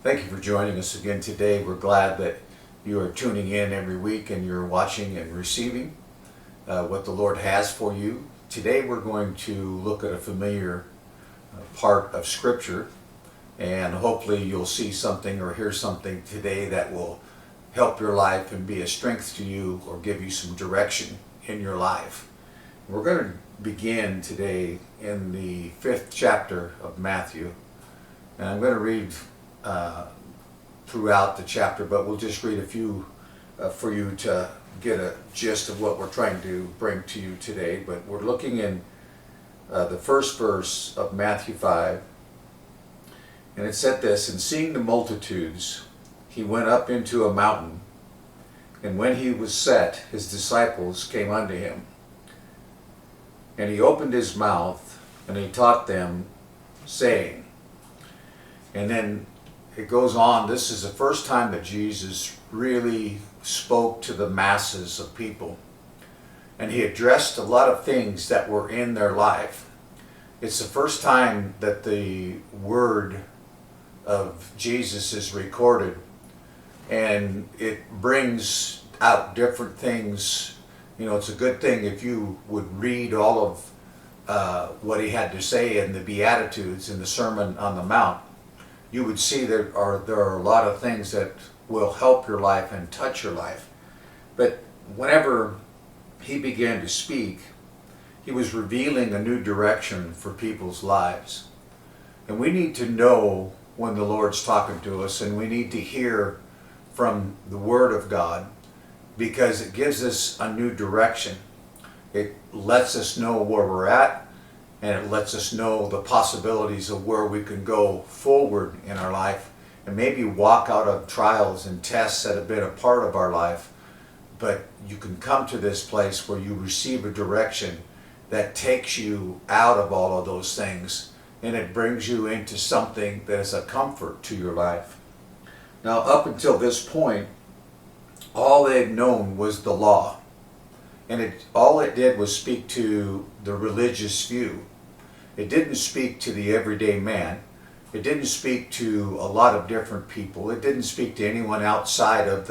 Thank you for joining us again today. We're glad that you are tuning in every week and you're watching and receiving what the Lord has for you. Today we're going to look at a familiar part of Scripture, and hopefully you'll see something or hear something today that will help your life and be a strength to you or give you some direction in your life. We're going to begin today in the 5th chapter of Matthew, and I'm going to read throughout the chapter, but we'll just read a few for you to get a gist of what we're trying to bring to you today. But we're looking in the first verse of Matthew 5, and it said this: "And seeing the multitudes, he went up into a mountain, and when he was set, his disciples came unto him. And he opened his mouth, and he taught them, saying," and then it goes on. This is the first time that Jesus really spoke to the masses of people. And he addressed a lot of things that were in their life. It's the first time that the word of Jesus is recorded. And it brings out different things. You know, it's a good thing if you would read all of what he had to say in the Beatitudes, in the Sermon on the Mount. You would see there are a lot of things that will help your life and touch your life. But whenever he began to speak, he was revealing a new direction for people's lives. And we need to know when the Lord's talking to us, and we need to hear from the Word of God, because it gives us a new direction. It lets us know where we're at, and it lets us know the possibilities of where we can go forward in our life and maybe walk out of trials and tests that have been a part of our life. But you can come to this place where you receive a direction that takes you out of all of those things, and it brings you into something that is a comfort to your life. Now, up until this point, all they'd known was the law. And all it did was speak to the religious view. It didn't speak to the everyday man. It didn't speak to a lot of different people. It didn't speak to anyone outside of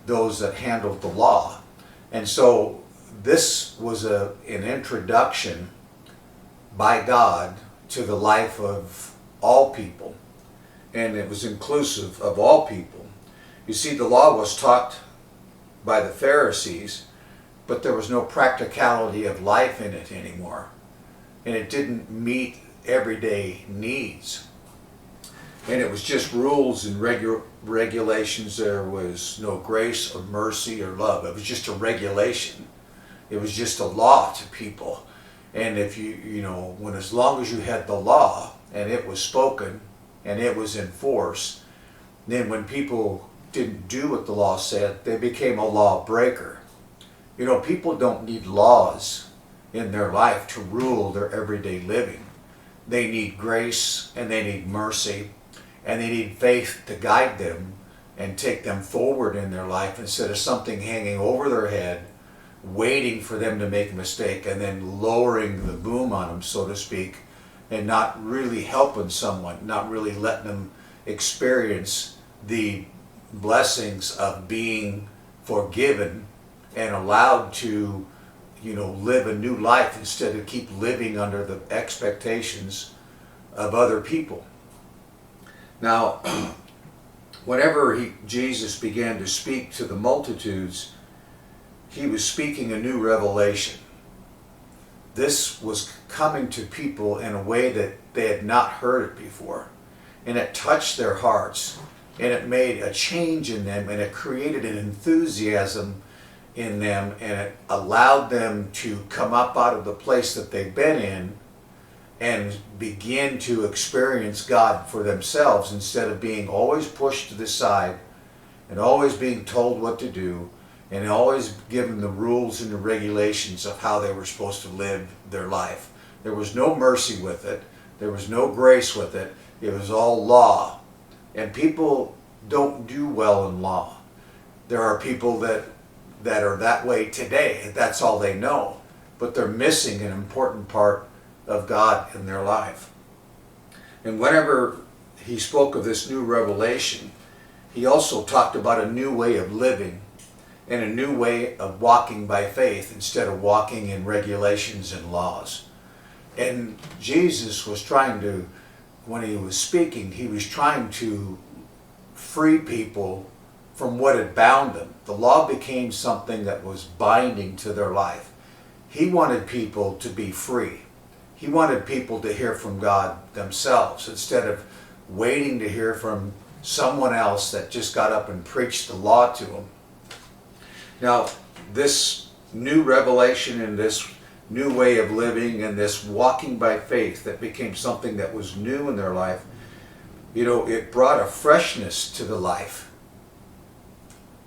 those that handled the law. And so this was an introduction by God to the life of all people. And it was inclusive of all people. You see, the law was taught by the Pharisees, but there was no practicality of life in it anymore. And it didn't meet everyday needs. And it was just rules and regulations. There was no grace or mercy or love. It was just a regulation. It was just a law to people. And if as long as you had the law and it was spoken and it was enforced, then when people didn't do what the law said, they became a lawbreaker. You know, people don't need laws in their life to rule their everyday living. They need grace, and they need mercy, and they need faith to guide them and take them forward in their life, instead of something hanging over their head, waiting for them to make a mistake and then lowering the boom on them, so to speak, and not really helping someone, not really letting them experience the blessings of being forgiven and allowed to, live a new life, instead of keep living under the expectations of other people. Now, whenever Jesus began to speak to the multitudes, he was speaking a new revelation. This was coming to people in a way that they had not heard it before. And it touched their hearts. And it made a change in them, and it created an enthusiasm in them, and it allowed them to come up out of the place that they've been in and begin to experience God for themselves, instead of being always pushed to the side and always being told what to do and always given the rules and the regulations of how they were supposed to live their life. There was no mercy with it. There was no grace with it. It was all law. And people don't do well in law. There are people that are that way today. That's all they know. But they're missing an important part of God in their life. And whenever he spoke of this new revelation, he also talked about a new way of living and a new way of walking by faith instead of walking in regulations and laws. And Jesus was trying to, when he was speaking, he was trying to free people from what had bound them. The law became something that was binding to their life. He wanted people to be free. He wanted people to hear from God themselves instead of waiting to hear from someone else that just got up and preached the law to them. Now, this new revelation and this new way of living and this walking by faith that became something that was new in their life, it brought a freshness to the life.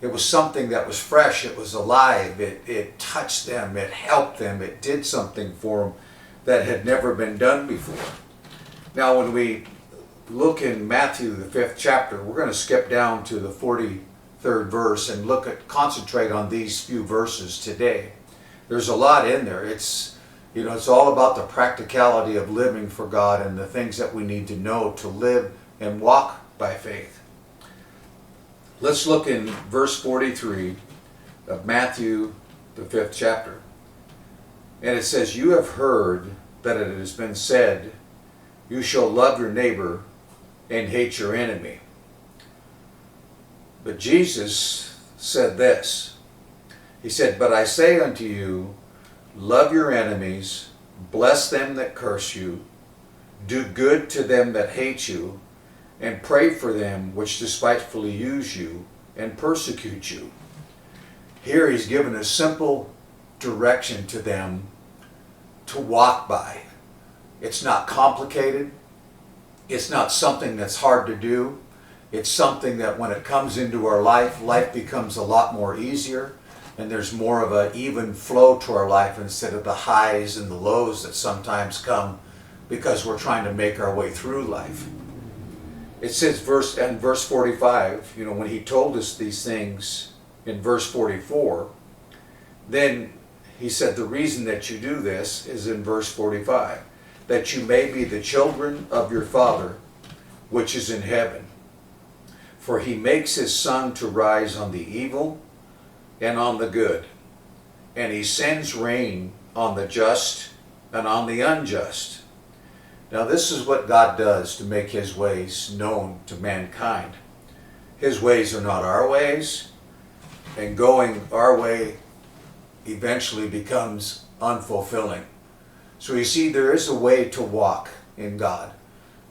It was something that was fresh, it was alive, it touched them, it helped them, it did something for them that had never been done before. Now when we look in Matthew, the 5th chapter, we're going to skip down to the 43rd verse and concentrate on these few verses today. There's a lot in there. It's all about the practicality of living for God and the things that we need to know to live and walk by faith. Let's look in verse 43 of Matthew, the 5th chapter. And it says, "You have heard that it has been said, you shall love your neighbor and hate your enemy. But Jesus said this. He said, but I say unto you, love your enemies, bless them that curse you, do good to them that hate you, and pray for them which despitefully use you and persecute you." Here he's given a simple direction to them to walk by. It's not complicated. It's not something that's hard to do. It's something that when it comes into our life becomes a lot more easier, and there's more of an even flow to our life instead of the highs and the lows that sometimes come because we're trying to make our way through life. It says verse 45, when he told us these things in verse 44, then he said the reason that you do this is in verse 45, that you may be the children of your Father which is in heaven. For he makes his sun to rise on the evil and on the good, and he sends rain on the just and on the unjust. Now this is what God does to make his ways known to mankind. His ways are not our ways, and going our way eventually becomes unfulfilling. So you see, there is a way to walk in God.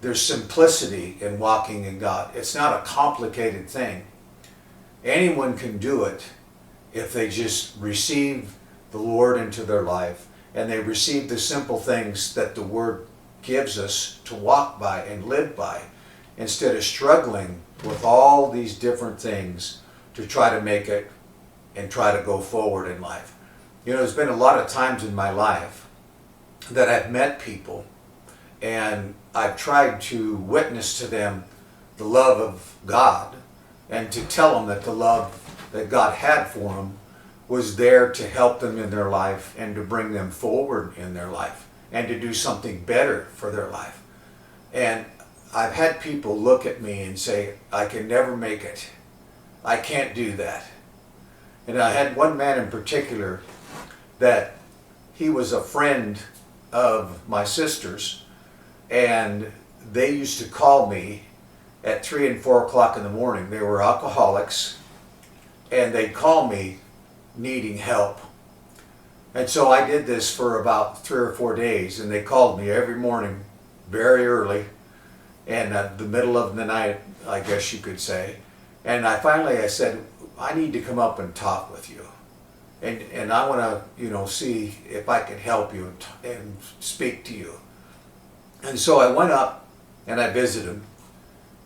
There's simplicity in walking in God. It's not a complicated thing. Anyone can do it if they just receive the Lord into their life and they receive the simple things that the Word gives us to walk by and live by, instead of struggling with all these different things to try to make it and try to go forward in life. There's been a lot of times in my life that I've met people and I've tried to witness to them the love of God and to tell them that the love that God had for them was there to help them in their life and to bring them forward in their life and to do something better for their life. And I've had people look at me and say, I can never make it. I can't do that. And I had one man in particular that he was a friend of my sister's, and they used to call me at 3 and 4 o'clock in the morning. They were alcoholics, and they'd call me needing help. And so I did this for about 3 or 4 days, and they called me every morning very early, and the middle of the night, I guess you could say. And I said, I need to come up and talk with you. And I want to, see if I can help you and speak to you. And so I went up and I visited them,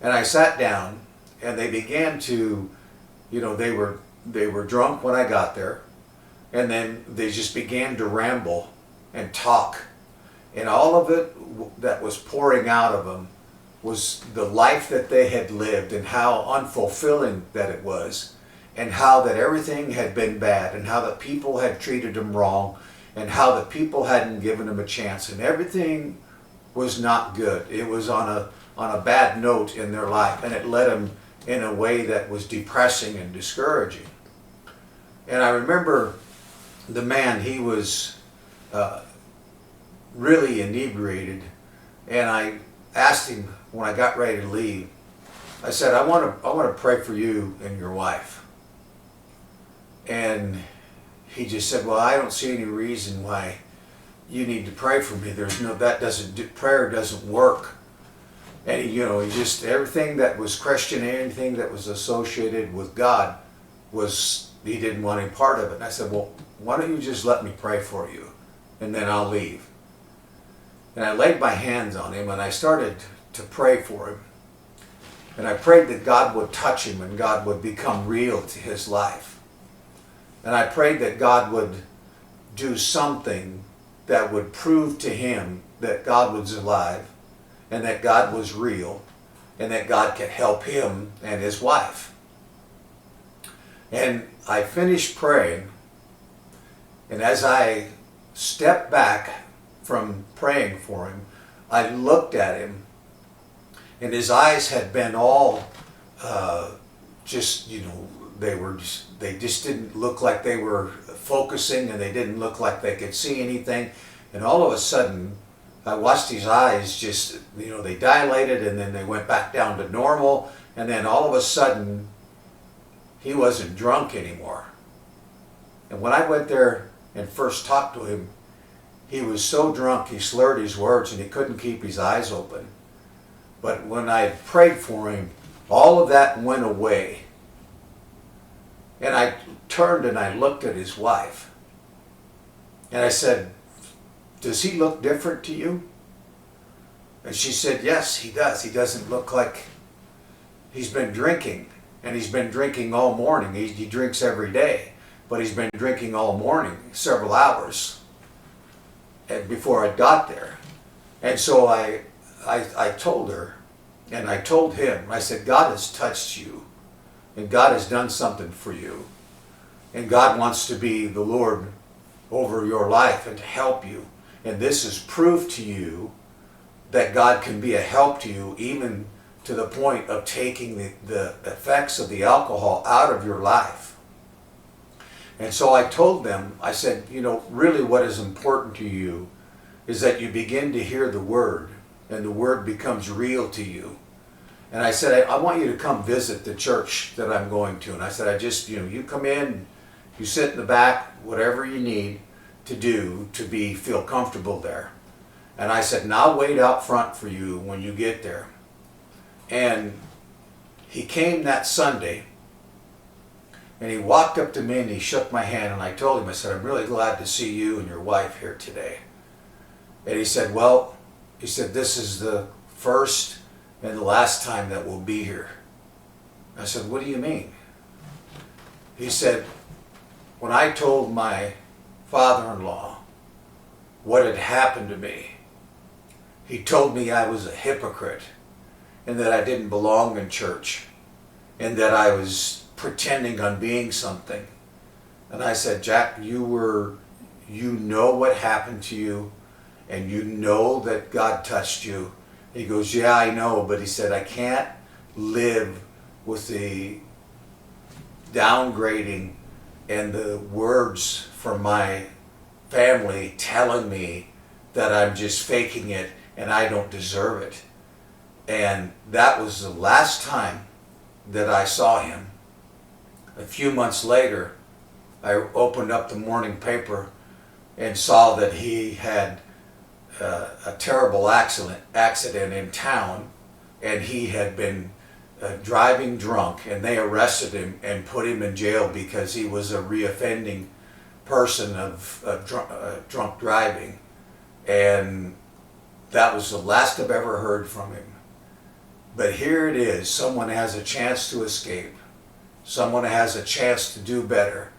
and I sat down, and they began to, they were drunk when I got there, and then they just began to ramble and talk, and all of it that was pouring out of them was the life that they had lived and how unfulfilling that it was, and how that everything had been bad, and how the people had treated them wrong, and how the people hadn't given them a chance, and everything was not good. It was on on a bad note in their life, and it led them in a way that was depressing and discouraging. And I remember the man, he was really inebriated, and I asked him when I got ready to leave, I said, I want to pray for you and your wife. And he just said, well, I don't see any reason why you need to pray for me. Prayer doesn't work. And he just, everything that was Christian, anything that was associated with God he didn't want any part of it. And I said, well, why don't you just let me pray for you, and then I'll leave. And I laid my hands on him, and I started to pray for him. And I prayed that God would touch him and God would become real to his life. And I prayed that God would do something that would prove to him that God was alive and that God was real and that God could help him and his wife. And I finished praying, and as I stepped back from praying for him, I looked at him, and his eyes had been all they just didn't look like they were focusing, and they didn't look like they could see anything. And all of a sudden, I watched his eyes just, they dilated, and then they went back down to normal. And then all of a sudden, he wasn't drunk anymore. And when I went there and first talked to him, he was so drunk he slurred his words and he couldn't keep his eyes open. But when I prayed for him, all of that went away. And I turned and I looked at his wife. And I said, does he look different to you? And she said, yes, he does. He doesn't look like he's been drinking. And he's been drinking all morning. He drinks every day. But he's been drinking all morning, several hours, before I got there. And so I told her, and I told him, I said, God has touched you, and God has done something for you, and God wants to be the Lord over your life and to help you. And this is proof to you that God can be a help to you, even to the point of taking the effects of the alcohol out of your life. And so I told them, I said, really what is important to you is that you begin to hear the Word, and the Word becomes real to you. And I said, I want you to come visit the church that I'm going to. And I said, you come in, you sit in the back, whatever you need to do to feel comfortable there. And I said, and I'll wait out front for you when you get there. And he came that Sunday, and he walked up to me and he shook my hand, and I told him, I said, I'm really glad to see you and your wife here today. And he said, this is the first and the last time that we'll be here. I said, what do you mean? He said, when I told my father-in-law what had happened to me, he told me I was a hypocrite and that I didn't belong in church and that I was pretending on being something. And I said, Jack, you know what happened to you, and you know that God touched you. And he goes, yeah, I know, but he said, I can't live with the downgrading and the words from my family telling me that I'm just faking it and I don't deserve it. And that was the last time that I saw him. A few months later, I opened up the morning paper and saw that he had a terrible accident in town, and he had been driving drunk, and they arrested him and put him in jail because he was a reoffending person of drunk driving. And that was the last I've ever heard from him. But here it is, someone has a chance to escape, someone has a chance to do better,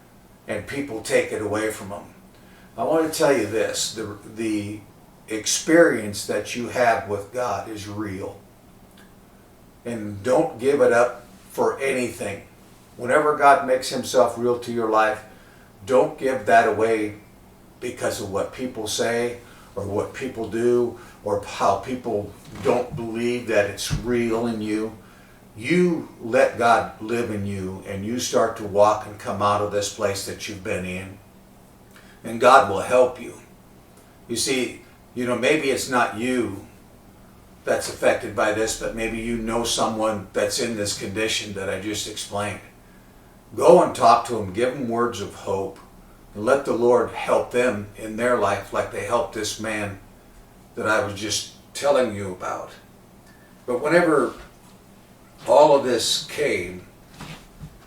and people take it away from them. I want to tell you this, the experience that you have with God is real. And don't give it up for anything. Whenever God makes himself real to your life, don't give that away because of what people say or what people do, or how people don't believe that it's real in you. You let God live in you, and you start to walk and come out of this place that you've been in, and God will help you. You see, maybe it's not you that's affected by this, but maybe you know someone that's in this condition that I just explained. Go and talk to them, give them words of hope, and let the Lord help them in their life like they helped this man that I was just telling you about. But whenever all of this came,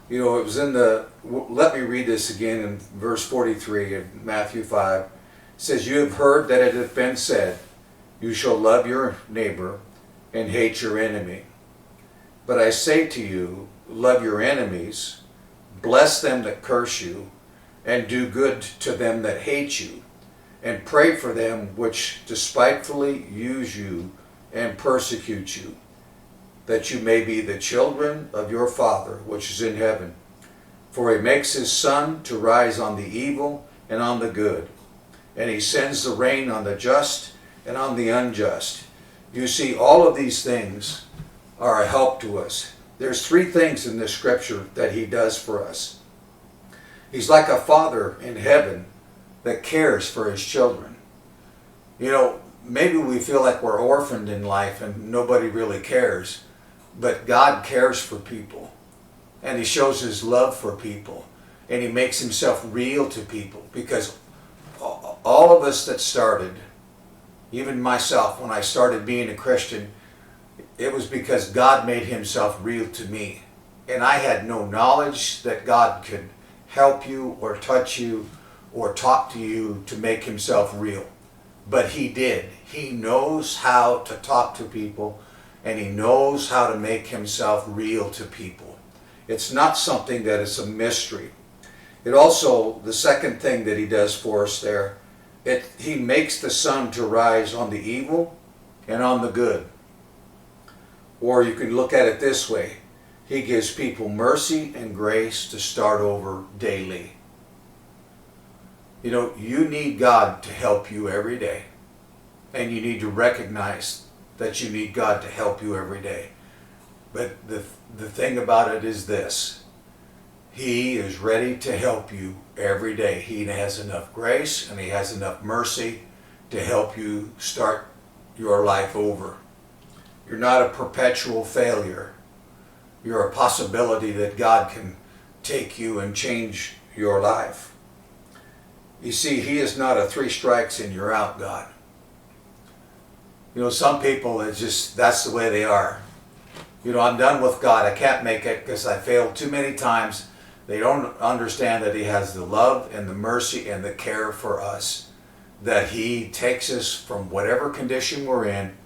it was let me read this again in verse 43 of Matthew 5. It says, "You have heard that it hath been said, you shall love your neighbor and hate your enemy. But I say to you, love your enemies, bless them that curse you, and do good to them that hate you, and pray for them which despitefully use you and persecute you, that you may be the children of your Father which is in heaven. For he makes his sun to rise on the evil and on the good, and he sends the rain on the just and on the unjust." You see, all of these things are a help to us. There's three things in this scripture that he does for us. He's like a father in heaven that cares for his children. Maybe we feel like we're orphaned in life and nobody really cares, but God cares for people, and he shows his love for people, and he makes himself real to people, because all of us that started, even myself, when I started being a Christian, it was because God made himself real to me. And I had no knowledge that God could help you or touch you or talk to you to make himself real. But he did. He knows how to talk to people, and he knows how to make himself real to people. It's not something that is a mystery. It also, the second thing that he does for us there, he makes the sun to rise on the evil and on the good. Or you can look at it this way: he gives people mercy and grace to start over daily. You need God to help you every day, and you need to recognize that you need God to help you every day. But the thing about it is this: he is ready to help you every day. He has enough grace and he has enough mercy to help you start your life over. You're not a perpetual failure. You're a possibility that God can take you and change your life. You see, he is not a 3 strikes and you're out God. Some people, that's the way they are. I'm done with God. I can't make it because I failed too many times. They don't understand that he has the love and the mercy and the care for us, that he takes us from whatever condition we're in.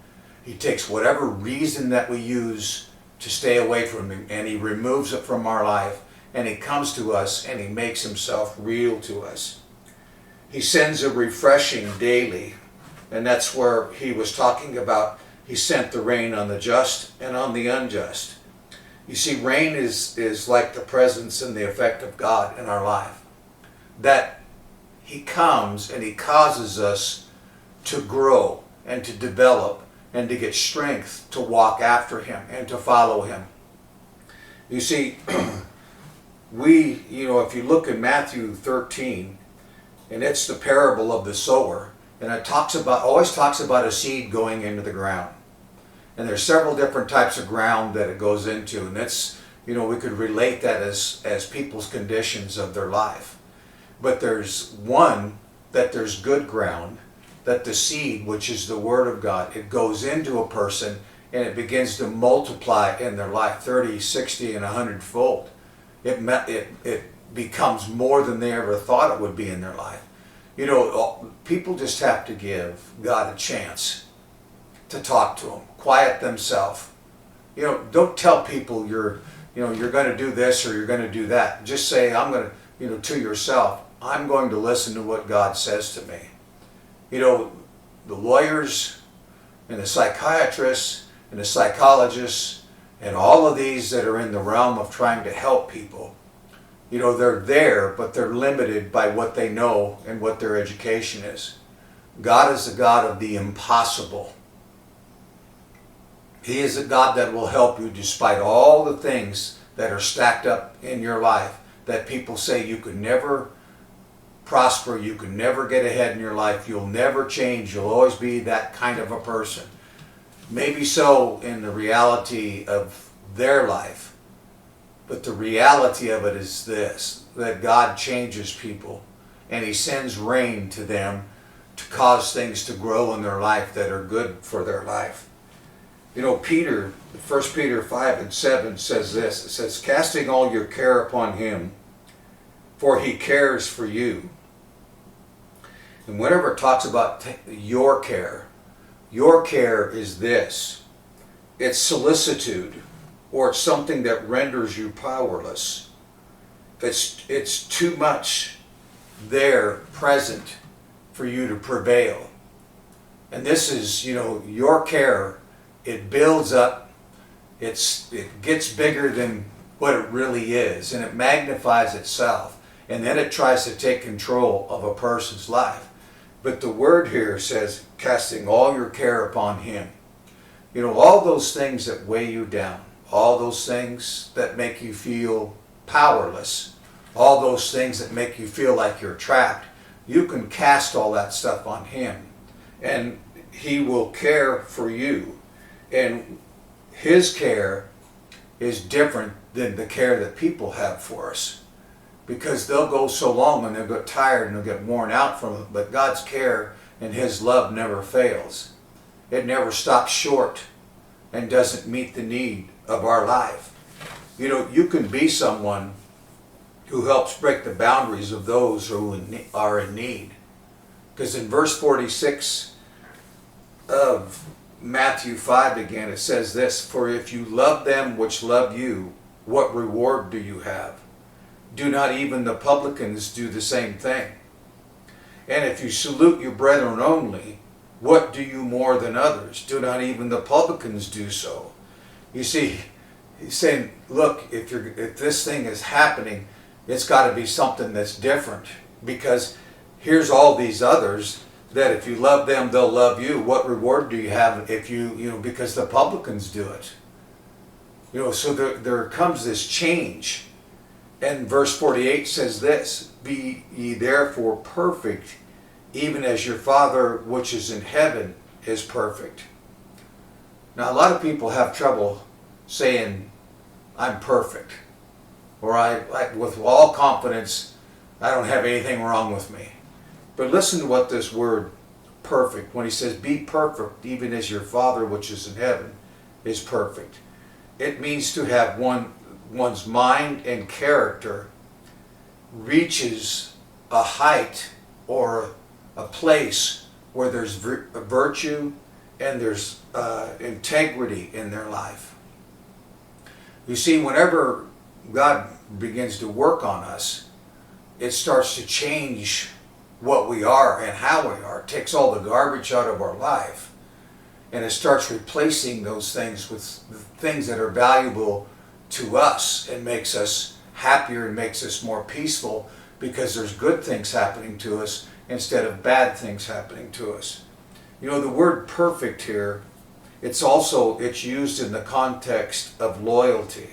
He takes whatever reason that we use to stay away from him, and he removes it from our life, and he comes to us and he makes himself real to us. He sends a refreshing daily, and that's where he was talking about he sent the rain on the just and on the unjust. You see, rain is like the presence and the effect of God in our life. That he comes and he causes us to grow and to develop and to get strength to walk after him and to follow him. You see, if you look in Matthew 13, and it's the parable of the sower, and it always talks about a seed going into the ground. And there's several different types of ground that it goes into, and that's, we could relate that as people's conditions of their life. But there's one, that there's good ground, that the seed, which is the Word of God, it goes into a person and it begins to multiply in their life 30, 60, and 100-fold. It becomes more than they ever thought it would be in their life. People just have to give God a chance to talk to him, quiet themselves. Don't tell people you're going to do this or you're going to do that. Just say, I'm going to, to yourself, I'm going to listen to what God says to me. The lawyers and the psychiatrists and the psychologists and all of these that are in the realm of trying to help people, they're there, but they're limited by what they know and what their education is. God is a God of the impossible. He is a God that will help you despite all the things that are stacked up in your life that people say you could never prosper, you could never get ahead in your life, you'll never change, you'll always be that kind of a person. Maybe so in the reality of their life, but the reality of it is this, that God changes people and He sends rain to them to cause things to grow in their life that are good for their life. You know, Peter, 1 Peter 5:7 says this. It says, casting all your care upon Him, for He cares for you. And whenever it talks about your care is this. It's solicitude, or it's something that renders you powerless. It's too much there present for you to prevail. And this is, your care. It builds up, it gets bigger than what it really is, and it magnifies itself, and then it tries to take control of a person's life. But the word here says, casting all your care upon Him. All those things that weigh you down, all those things that make you feel powerless, all those things that make you feel like you're trapped, you can cast all that stuff on Him, and He will care for you. And His care is different than the care that people have for us, because they'll go so long and they'll get tired and they'll get worn out from it. But God's care and His love never fails. It never stops short and doesn't meet the need of our life. You can be someone who helps break the boundaries of those who are in need. Because in verse 46 of Matthew 5 again, it says this, for if you love them which love you, what reward do you have? Do not even the publicans do the same thing? And if you salute your brethren only, what do you more than others? Do not even the publicans do so? You see, he's saying, look, if this thing is happening, it's got to be something that's different, because here's all these others that if you love them, they'll love you. What reward do you have if because the publicans do it? So there comes this change. And verse 48 says this, be ye therefore perfect, even as your Father which is in heaven is perfect. Now a lot of people have trouble saying, I'm perfect. Or with all confidence, I don't have anything wrong with me. But listen to what this word perfect, when he says be perfect even as your Father which is in heaven is perfect. It means to have one's mind and character reaches a height or a place where there's virtue and there's integrity in their life. You see, whenever God begins to work on us, it starts to change what we are and how we are. It takes all the garbage out of our life, and it starts replacing those things with things that are valuable to us, and makes us happier and makes us more peaceful, because there's good things happening to us instead of bad things happening to us. The word perfect here, it's used in the context of loyalty.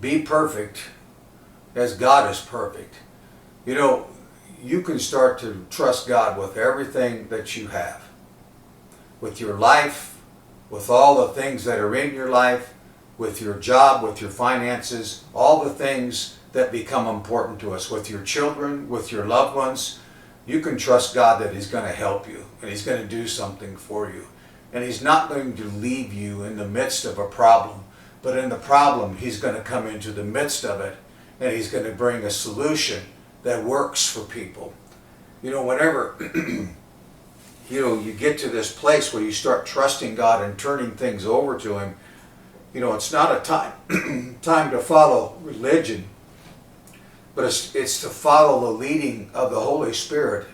Be perfect as God is perfect. You can start to trust God with everything that you have. With your life, with all the things that are in your life, with your job, with your finances, all the things that become important to us, with your children, with your loved ones. You can trust God that He's going to help you and He's going to do something for you. And He's not going to leave you in the midst of a problem, but in the problem He's going to come into the midst of it, and He's going to bring a solution that works for people. Whenever you get to this place where you start trusting God and turning things over to Him, it's not a time to follow religion, but it's to follow the leading of the Holy Spirit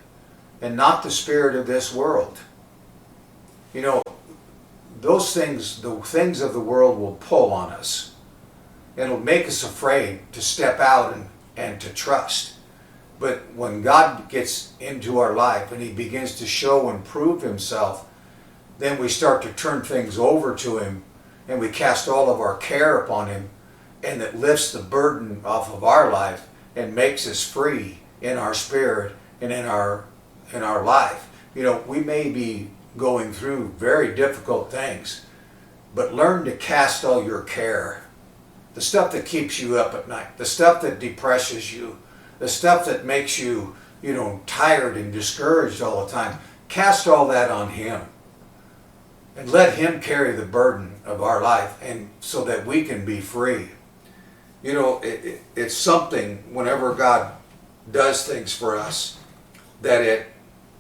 and not the spirit of this world. Those things, the things of the world will pull on us. It'll make us afraid to step out and to trust. But when God gets into our life and he begins to show and prove himself, then we start to turn things over to him and we cast all of our care upon him, and it lifts the burden off of our life and makes us free in our spirit and in our life. You know, we may be going through very difficult things, but learn to cast all your care. The stuff that keeps you up at night, the stuff that depresses you, the stuff that makes you, tired and discouraged all the time. Cast all that on him. And let him carry the burden of our life, and so that we can be free. It's something, whenever God does things for us, that it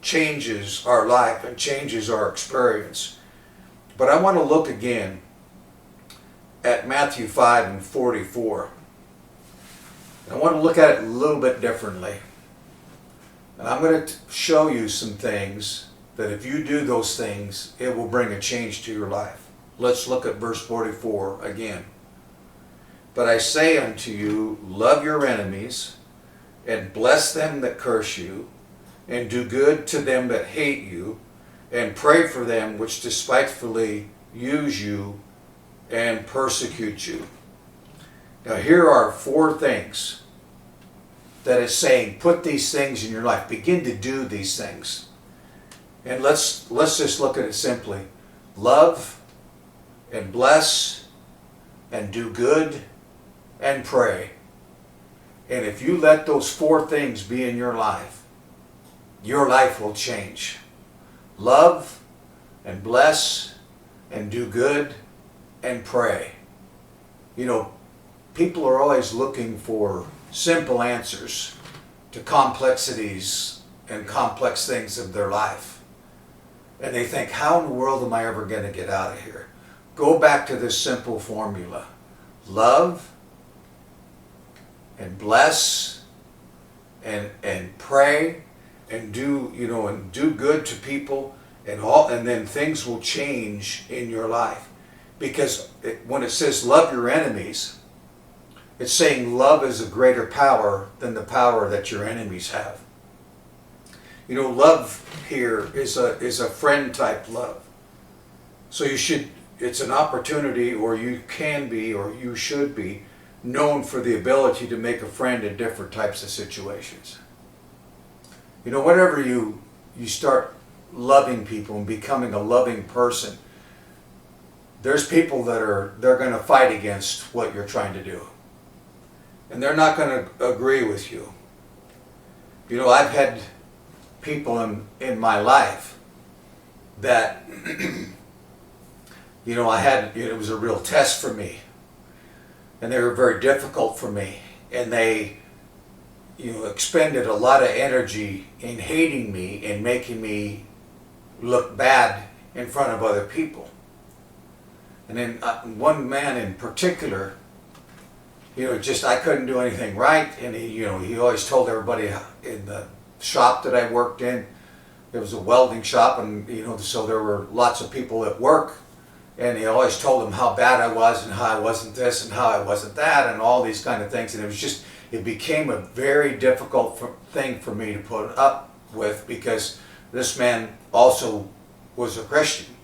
changes our life and changes our experience. But I want to look again at Matthew 5:44. I want to look at it a little bit differently. And I'm going to show you some things that if you do those things, it will bring a change to your life. Let's look at verse 44 again. But I say unto you, love your enemies, and bless them that curse you, and do good to them that hate you, and pray for them which despitefully use you and persecute you. Now here are 4 things that is saying, put these things in your life. Begin to do these things. And let's just look at it simply. Love and bless and do good and pray. And if you let those 4 things be in your life will change. Love and bless and do good and pray. People are always looking for simple answers to complexities and complex things of their life. And they think, how in the world am I ever going to get out of here? Go back to this simple formula. Love and bless and pray and do good to people, and then things will change in your life. Because when it says love your enemies, it's saying love is a greater power than the power that your enemies have. Love here is a friend type love. So it's an opportunity, or you can be, or you should be known for the ability to make a friend in different types of situations. Whenever you start loving people and becoming a loving person, there's people they're going to fight against what you're trying to do. And they're not going to agree with you. I've had people in my life that, it was a real test for me. And they were very difficult for me. And they, expended a lot of energy in hating me and making me look bad in front of other people. And then one man in particular, I couldn't do anything right. And he always told everybody in the shop that I worked in, it was a welding shop, and so there were lots of people at work, and he always told them how bad I was and how I wasn't this and how I wasn't that and all these kind of things. And it became a very difficult thing for me to put up with, because this man also was a Christian,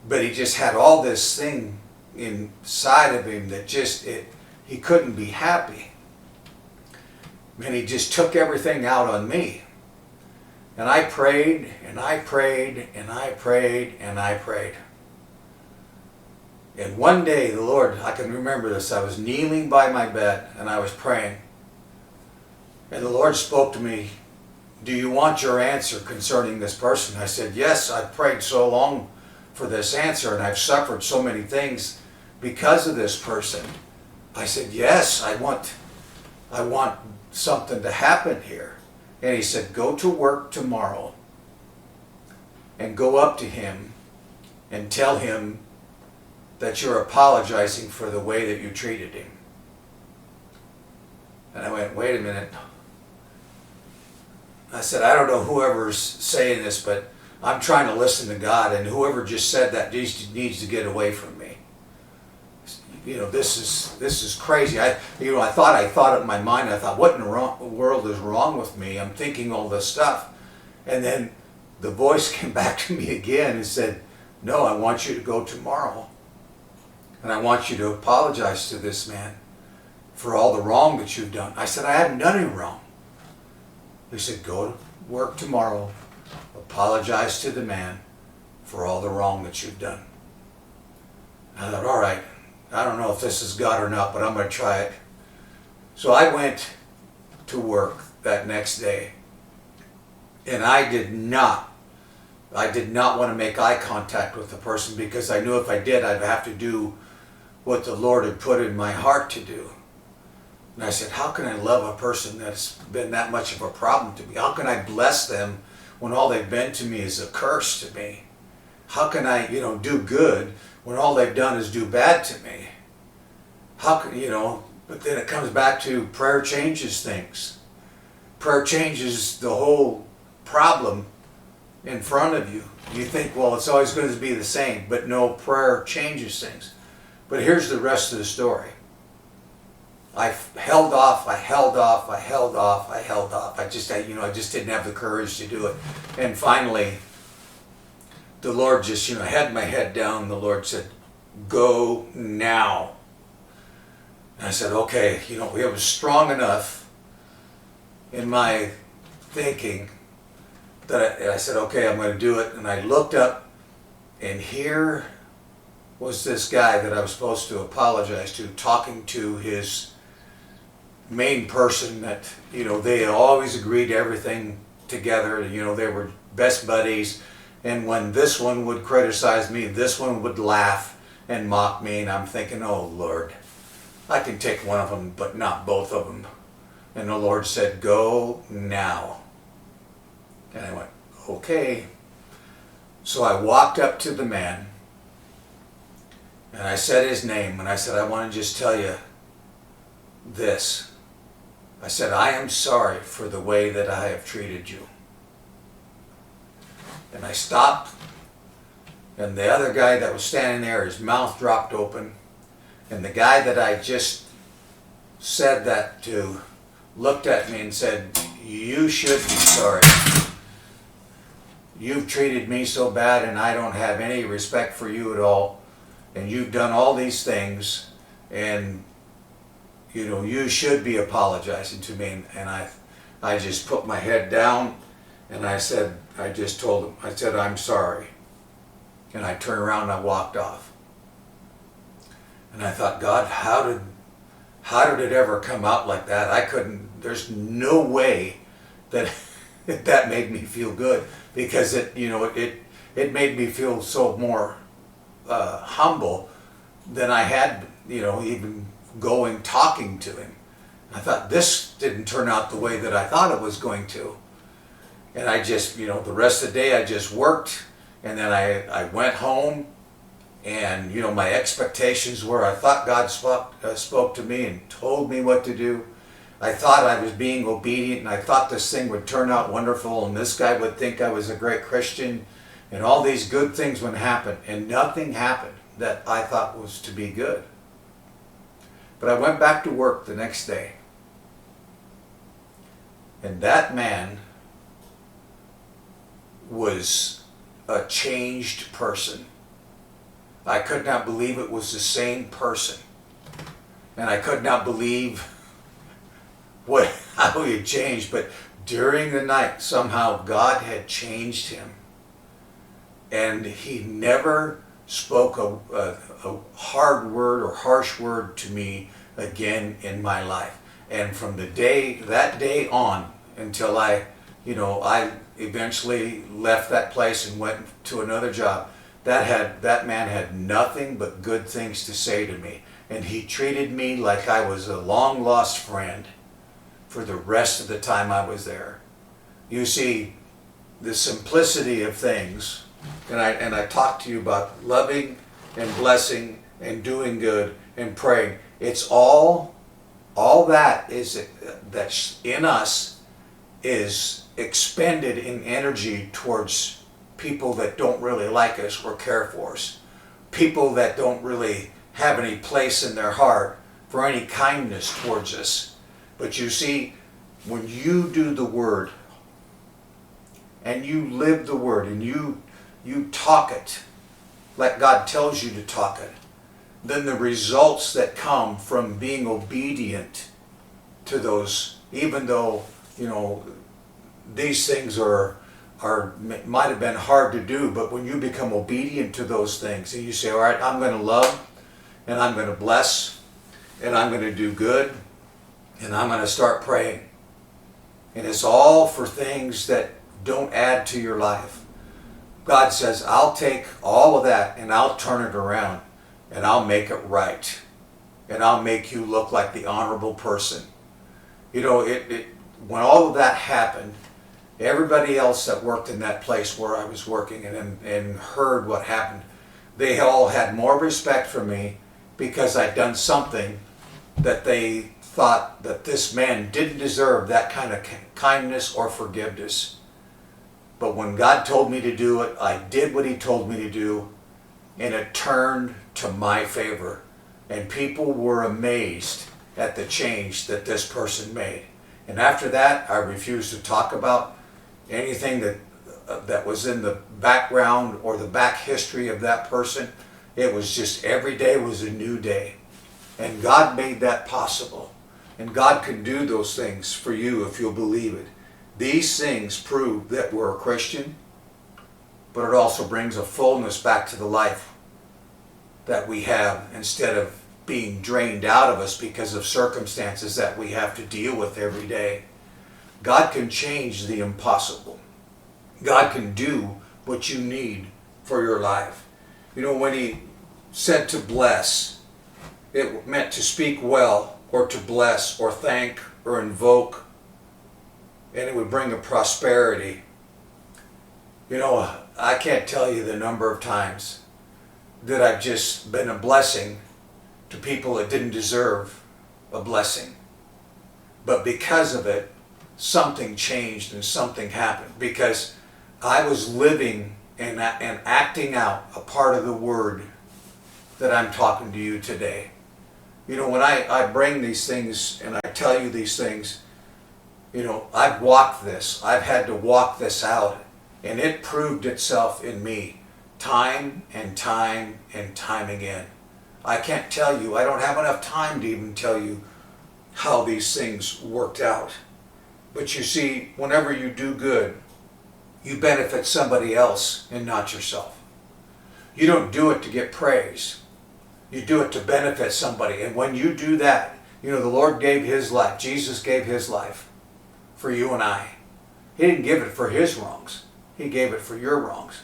but he just had all this thing inside of him that he couldn't be happy. And he just took everything out on me. And I prayed, and I prayed, and I prayed, and I prayed. And one day the Lord, I can remember this, I was kneeling by my bed and I was praying. And the Lord spoke to me, do you want your answer concerning this person? I said, yes, I've prayed so long for this answer, and I've suffered so many things because of this person. I said, yes, I want something to happen here. And he said, go to work tomorrow and go up to him and tell him that you're apologizing for the way that you treated him. And I went, wait a minute. I said, I don't know whoever's saying this, but I'm trying to listen to God, and whoever just said that needs to get away from me. this is crazy. I thought in my mind, I thought, what in the world is wrong with me? I'm thinking all this stuff. And then the voice came back to me again and said, no, I want you to go tomorrow. And I want you to apologize to this man for all the wrong that you've done. I said, I haven't done any wrong. He said, go to work tomorrow, apologize to the man for all the wrong that you've done. I thought, all right, I don't know if this is God or not, but I'm going to try it. So I went to work that next day, and I did not want to make eye contact with the person, because I knew if I did, I'd have to do what the Lord had put in my heart to do. And I said, how can I love a person that's been that much of a problem to me? How can I bless them when all they've been to me is a curse to me? How can I, do good when all they've done is do bad to me? How can, but then it comes back to prayer changes things. Prayer changes the whole problem in front of you. You think, well, it's always going to be the same, but no, prayer changes things. But here's the rest of the story. I held off. I just didn't have the courage to do it. And finally, the Lord just, had my head down. The Lord said, go now. And I said, okay, it was strong enough in my thinking that I said, okay, I'm going to do it. And I looked up, and here was this guy that I was supposed to apologize to, talking to his main person that, they always agreed to everything together. They were best buddies. And when this one would criticize me, this one would laugh and mock me. And I'm thinking, oh, Lord, I can take one of them, but not both of them. And the Lord said, go now. And I went, okay. So I walked up to the man, and I said his name, and I said, I want to just tell you this. I said, I am sorry for the way that I have treated you. And I stopped, and the other guy that was standing there, his mouth dropped open, and the guy that I just said that to looked at me and said, you should be sorry. You've treated me so bad, and I don't have any respect for you at all. And you've done all these things, and you should be apologizing to me. And I just put my head down, and I just told him, I said, I'm sorry. And I turned around and I walked off. And I thought, God, how did it ever come out like that? There's no way that that made me feel good, because it made me feel so more humble than I had, even talking to him. I thought, this didn't turn out the way that I thought it was going to. And I just, the rest of the day I just worked, and then I went home, and, my expectations were, I thought God spoke to me and told me what to do. I thought I was being obedient, and I thought this thing would turn out wonderful, and this guy would think I was a great Christian, and all these good things would happen, and nothing happened that I thought was to be good. But I went back to work the next day, and that man was a changed person. I could not believe it was the same person, and I could not believe how he had changed. But during the night, somehow God had changed him, and he never spoke a hard word or harsh word to me again in my life. And from that day on, until I eventually left that place and went to another job, that man had nothing but good things to say to me, and he treated me like I was a long lost friend for the rest of the time I was there. You see, the simplicity of things, and I talked to you about loving and blessing and doing good and praying. It's all that's in us is expended in energy towards people that don't really like us or care for us, people that don't really have any place in their heart for any kindness towards us. But you see, when you do the Word, and you live the Word, and you talk it, like God tells you to talk it, then the results that come from being obedient to those, even though, these things might have been hard to do, but when you become obedient to those things, and you say, all right, I'm going to love, and I'm going to bless, and I'm going to do good, and I'm going to start praying. And it's all for things that don't add to your life. God says, I'll take all of that and I'll turn it around and I'll make it right. And I'll make you look like the honorable person. When all of that happened, everybody else that worked in that place where I was working and heard what happened, they all had more respect for me because I'd done something that they thought that this man didn't deserve that kind of kindness or forgiveness. But when God told me to do it, I did what He told me to do, and it turned to my favor. And people were amazed at the change that this person made. And after that, I refused to talk about anything that was in the background or the back history of that person. It was just every day was a new day. And God made that possible. And God can do those things for you if you'll believe it. These things prove that we're a Christian, but it also brings a fullness back to the life that we have instead of being drained out of us because of circumstances that we have to deal with every day. God can change the impossible. God can do what you need for your life. When He said to bless, it meant to speak well or to bless or thank or invoke, and it would bring a prosperity. I can't tell you the number of times that I've just been a blessing to people that didn't deserve a blessing. But because of it, something changed and something happened. Because I was living and acting out a part of the Word that I'm talking to you today. When I bring these things and I tell you these things, I've walked this. I've had to walk this out. And it proved itself in me time and time and time again. I can't tell you. I don't have enough time to even tell you how these things worked out. But you see, whenever you do good, you benefit somebody else and not yourself. You don't do it to get praise. You do it to benefit somebody. And when you do that, the Lord gave His life. Jesus gave His life for you and I. He didn't give it for His wrongs. He gave it for your wrongs.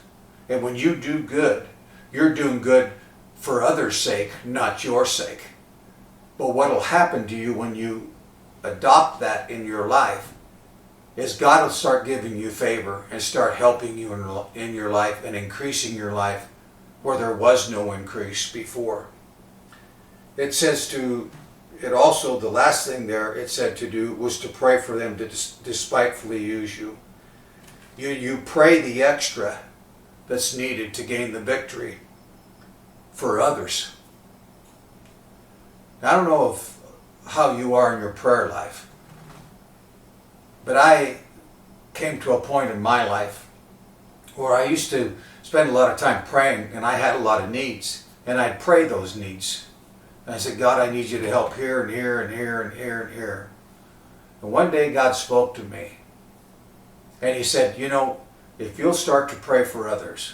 And when you do good, you're doing good for others' sake, not your sake. But what will happen to you when you adopt that in your life is God will start giving you favor and start helping you in your life and increasing your life where there was no increase before. It says the last thing there it said to do was to pray for them to despitefully use you. You pray the extra that's needed to gain the victory for others. I don't know how you are in your prayer life, but I came to a point in my life where I used to spend a lot of time praying, and I had a lot of needs, and I'd pray those needs. And I said, God, I need you to help here and here and here and here and here. And one day God spoke to me, and He said, if you'll start to pray for others,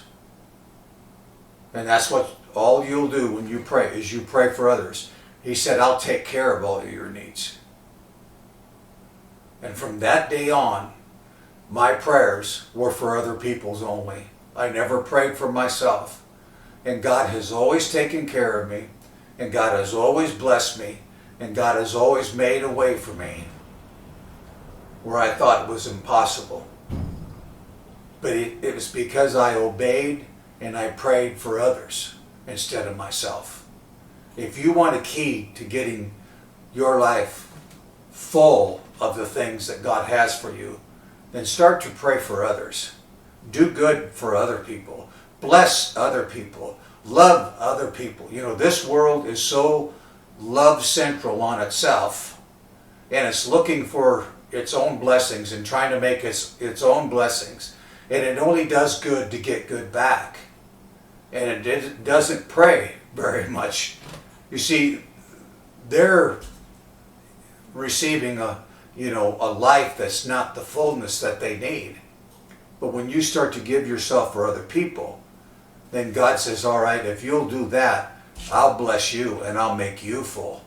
and that's what all you'll do when you pray, is you pray for others. He said, I'll take care of all of your needs. And from that day on, my prayers were for other people's only. I never prayed for myself. And God has always taken care of me. And God has always blessed me. And God has always made a way for me where I thought it was impossible. But it was because I obeyed and I prayed for others instead of myself. If you want a key to getting your life full of the things that God has for you, then start to pray for others. Do good for other people. Bless other people. love other people. You know, this world is so love central on itself, and it's looking for its own blessings and trying to make its own blessings. And it only does good to get good back. And it doesn't pray very much. You see, they're receiving a life that's not the fullness that they need. But when you start to give yourself for other people, then God says, all right, if you'll do that, I'll bless you and I'll make you full.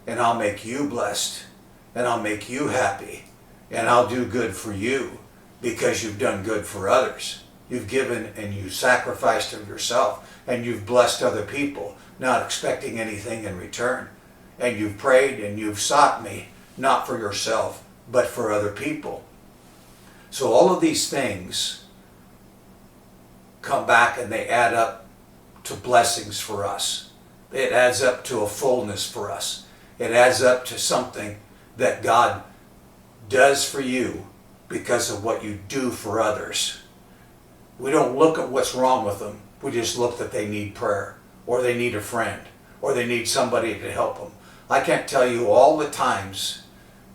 And I'll make you blessed. And I'll make you happy. And I'll do good for you because you've done good for others. You've given and you sacrificed of yourself. And you've blessed other people, not expecting anything in return. And you've prayed and you've sought me, not for yourself, but for other people. So all of these things come back and they add up to blessings for us. It adds up to a fullness for us. It adds up to something that God does for you because of what you do for others. We don't look at what's wrong with them. We just look that they need prayer, or they need a friend, or they need somebody to help them. I can't tell you all the times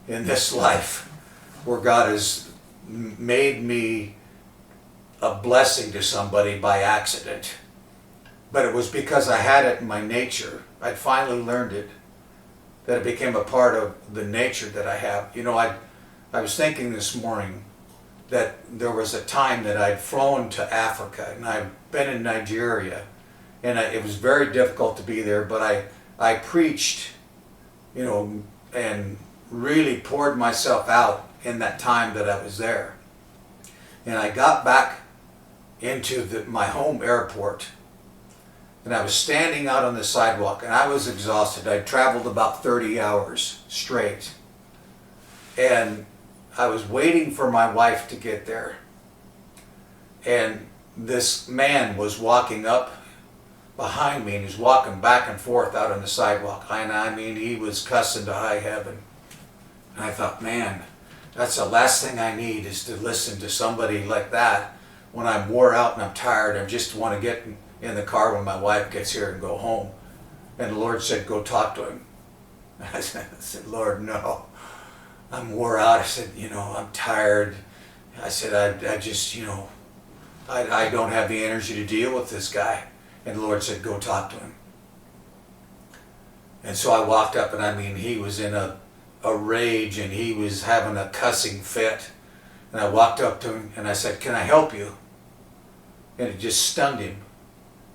in this life where God has made me a blessing to somebody by accident. But it was because I had it in my nature. I'd finally learned it, that it became a part of the nature that I have. You know, I was thinking this morning that there was a time that I'd flown to Africa, and I've been in Nigeria, and it was very difficult to be there, but I preached, you know, and really poured myself out in that time that I was there. And I got back into my home airport, and I was standing out on the sidewalk, and I was exhausted. I'd traveled about 30 hours straight, and I was waiting for my wife to get there, and this man was walking up behind me, and he's walking back and forth out on the sidewalk. And I mean, he was cussing to high heaven. And I thought, man, that's the last thing I need, is to listen to somebody like that when I'm wore out and I'm tired. I just want to get in the car when my wife gets here and go home. And the Lord said, go talk to him. I said, Lord, no. I'm wore out. I said, you know, I'm tired. I said, I just, you know, I don't have the energy to deal with this guy. And the Lord said, go talk to him. And so I walked up, and I mean, he was in a rage, and he was having a cussing fit. And I walked up to him and I said, can I help you? And it just stunned him.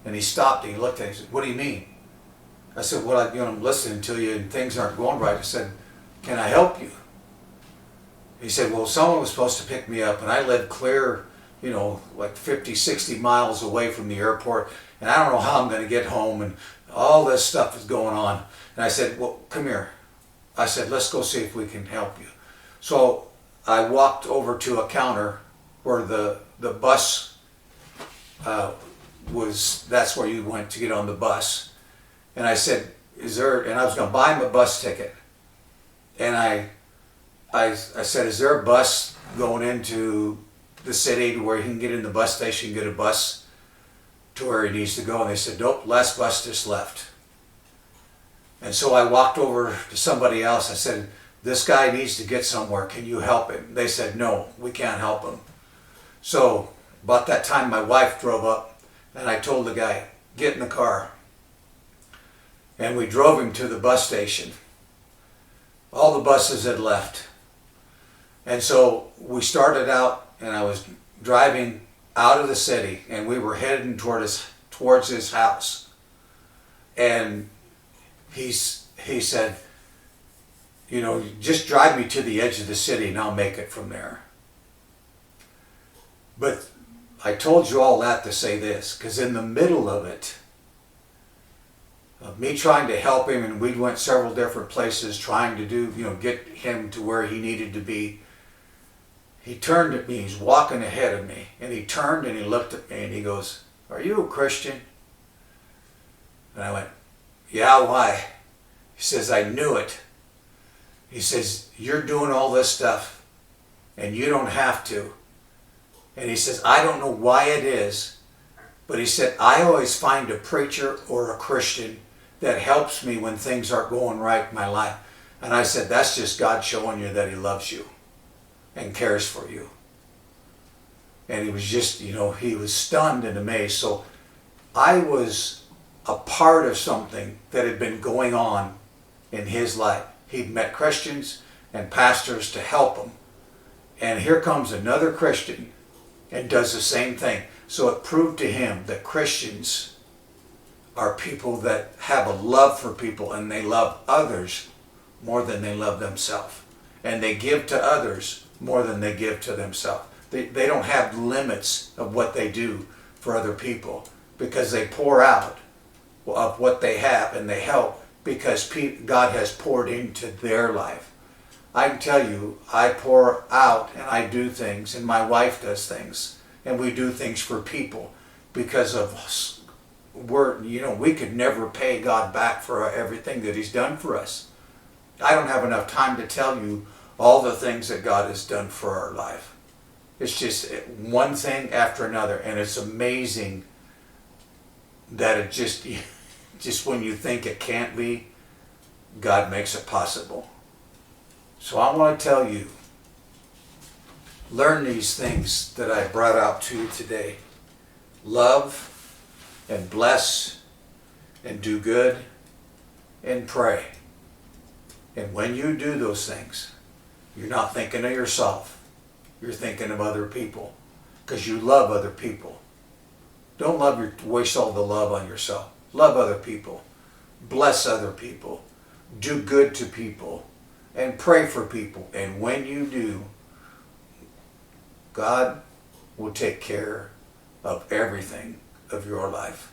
And he stopped and he looked at me and said, what do you mean? I said, well, I'm listening to you and things aren't going right. I said, can I help you? He said, well, someone was supposed to pick me up, and I lived clear, you know, like 50, 60 miles away from the airport, and I don't know how I'm going to get home, and all this stuff is going on. And I said, well, come here. I said, let's go see if we can help you. So I walked over to a counter where the bus that's where you went to get on the bus. And I said, and I was going to buy him a bus ticket. And I said, is there a bus going into the city to where he can get in the bus station and get a bus to where he needs to go? And they said, nope, last bus just left. And so I walked over to somebody else. I said, this guy needs to get somewhere. Can you help him? They said, no, we can't help him. So about that time, my wife drove up, and I told the guy, get in the car. And we drove him to the bus station. All the buses had left. And so we started out, and I was driving out of the city, and we were heading towards his house. And he said, you know, just drive me to the edge of the city and I'll make it from there. But I told you all that to say this, because in the middle of it, of me trying to help him, and we went several different places trying to do, you know, get him to where he needed to be, he turned at me. He's walking ahead of me, and he turned and he looked at me and he goes, are you a Christian? And I went, yeah, why? He says, I knew it. He says, you're doing all this stuff and you don't have to. And he says, I don't know why it is But he said, I always find a preacher or a Christian that helps me when things aren't going right in my life. And I said, that's just God showing you that he loves you and cares for you. And he was just, he was stunned and amazed. So I was a part of something that had been going on in his life. He'd met Christians and pastors to help him. And here comes another Christian and does the same thing. So it proved to him that Christians are people that have a love for people, and they love others more than they love themselves. And they give to others more than they give to themselves. They don't have limits of what they do for other people, because they pour out of what they have and they help because God has poured into their life. I can tell you, I pour out and I do things, and my wife does things, and we do things for people because of we could never pay God back for everything that he's done for us. I don't have enough time to tell you all the things that God has done for our life. It's just one thing after another, and it's amazing that it just when you think it can't be, God makes it possible. So I want to tell you, learn these things that I brought out to you today. Love and bless and do good and pray. And when you do those things, you're not thinking of yourself. You're thinking of other people, because you love other people. Don't waste all the love on yourself. Love other people. Bless other people. Do good to people. And pray for people. And when you do, God will take care of everything of your life.